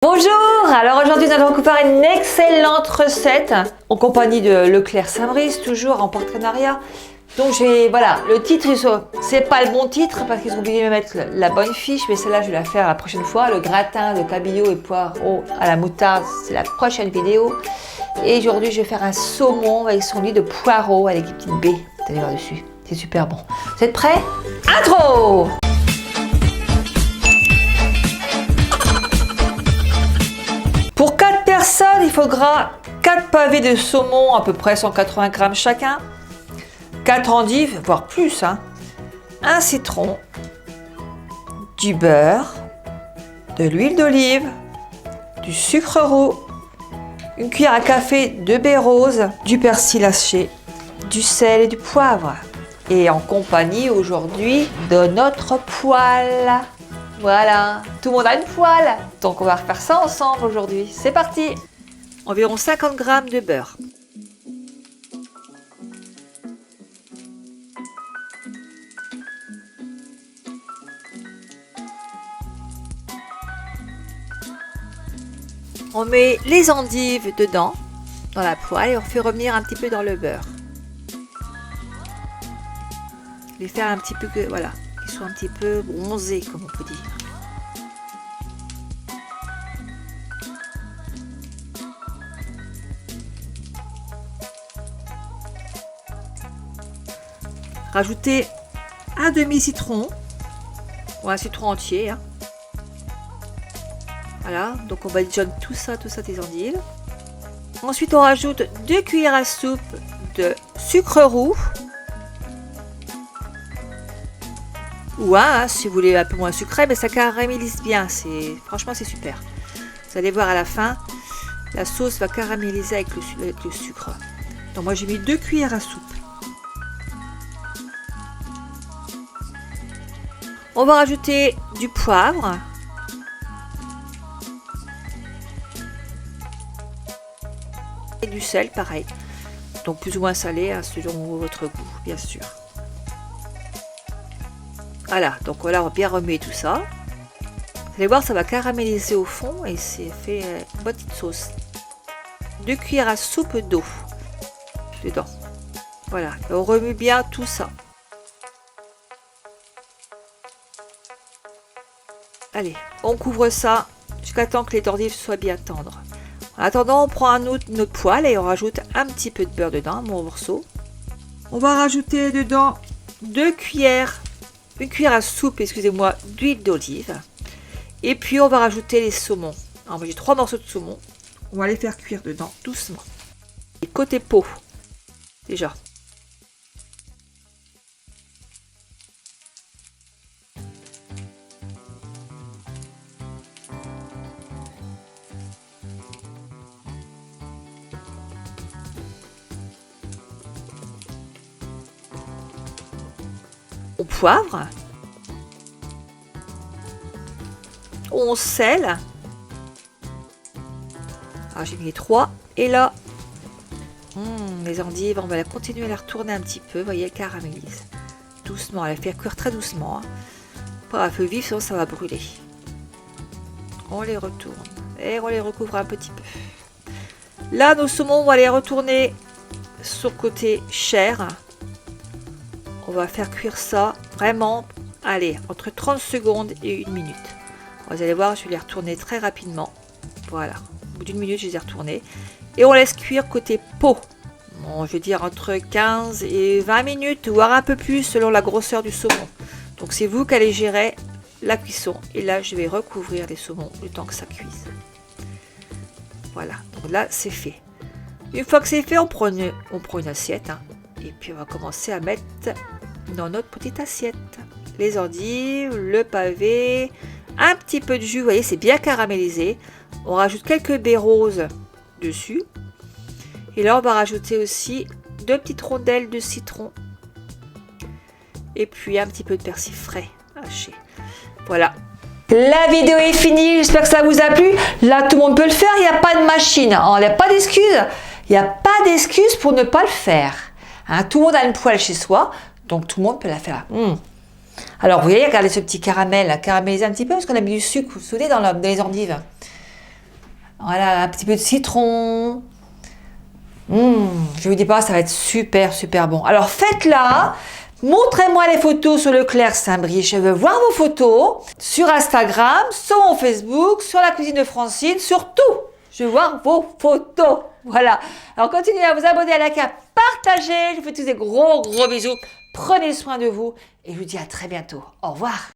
Bonjour, alors aujourd'hui nous allons vous faire une excellente recette en compagnie de Leclerc Saint-Brice, toujours en partenariat. Donc voilà, le titre, c'est pas le bon titre parce qu'ils ont oublié de me mettre la bonne fiche, mais celle-là je vais la faire la prochaine fois. Le gratin de cabillaud et poireaux à la moutarde, c'est la prochaine vidéo. Et aujourd'hui je vais faire un saumon avec son lit de poireaux avec des petites baies, vous allez voir dessus, c'est super bon. Vous êtes prêts? Intro! Pour 4 personnes, il faudra 4 pavés de saumon, à peu près 180 grammes chacun, 4 endives, voire plus, un citron, du beurre, de l'huile d'olive, du sucre roux, une cuillère à café de baie rose, du persil haché, du sel et du poivre. Et en compagnie aujourd'hui de notre poêle. Voilà, tout le monde a une poêle, donc on va refaire ça ensemble aujourd'hui. C'est parti! Environ 50 grammes de beurre. On met les endives dedans, dans la poêle, et on fait revenir un petit peu dans le beurre. Les faire un petit peu que, voilà, qu'ils soient un petit peu bronzés, comme on peut dire. Rajoutez un demi-citron ou un citron entier. Voilà, donc on badigeonne tout ça des endives. Ensuite, on rajoute 2 cuillères à soupe de sucre roux. Ou un, si vous voulez un peu moins sucré, mais ça caramélise bien. Franchement, c'est super. Vous allez voir à la fin, la sauce va caraméliser avec le sucre. Donc moi, j'ai mis 2 cuillères à soupe. On va rajouter du poivre. Et du sel, pareil. Donc plus ou moins salé, selon votre goût, bien sûr. Voilà, donc voilà, on va bien remuer tout ça. Vous allez voir, ça va caraméliser au fond et c'est fait une petite sauce. 2 cuillères à soupe d'eau dedans. Voilà, et on remue bien tout ça. Allez, on couvre ça jusqu'à temps que les endives soient bien tendres. En attendant, on prend notre poêle et on rajoute un petit peu de beurre dedans, mon morceau. On va rajouter dedans 2 cuillères, une cuillère à soupe, excusez-moi, d'huile d'olive. Et puis on va rajouter les saumons. Alors moi j'ai 3 morceaux de saumon. On va les faire cuire dedans doucement. Et côté peau, déjà. Au poivre, on sel. Alors j'ai mis les 3 et là les endives, on va continuer à les retourner un petit peu. Vous voyez, elles caramélisent doucement, à les faire cuire très doucement, pas à feu vif, sinon ça va brûler. On les retourne et on les recouvre un petit peu. Là, nos saumons, on va les retourner sur le côté chair. On va faire cuire ça vraiment, allez, entre 30 secondes et 1 minute. Vous allez voir, je vais les retourner très rapidement. Voilà, au bout d'1 minute, je les ai retournés. Et on laisse cuire côté peau. Bon, je vais dire entre 15 et 20 minutes, voire un peu plus selon la grosseur du saumon. Donc c'est vous qui allez gérer la cuisson. Et là, je vais recouvrir les saumons le temps que ça cuise. Voilà, donc là, c'est fait. Une fois que c'est fait, on prend une assiette. Et puis on va commencer à mettre dans notre petite assiette les endives, le pavé, un petit peu de jus, vous voyez, c'est bien caramélisé. On rajoute quelques baies roses dessus. Et là, on va rajouter aussi 2 petites rondelles de citron. Et puis un petit peu de persil frais haché. Voilà. La vidéo est finie, j'espère que ça vous a plu. Là, tout le monde peut le faire, il n'y a pas de machine. Il n'y a pas d'excuse. Il n'y a pas d'excuse pour ne pas le faire. Tout le monde a une poêle chez soi, donc tout le monde peut la faire. Alors, vous voyez, regardez ce petit caramel, caramélisé un petit peu, parce qu'on a mis du sucre, vous vous souvenez, dans les endives. Voilà, un petit peu de citron. Je vous dis pas, ça va être super, super bon. Alors faites-la. Montrez-moi les photos sur Leclerc Saint-Brie. Je veux voir vos photos sur Instagram, sur mon Facebook, sur la cuisine de Francine, sur tout. Je veux voir vos photos. Voilà. Alors continuez à vous abonner, à liker, à partager. Je vous fais tous des gros bisous. Prenez soin de vous et je vous dis à très bientôt. Au revoir.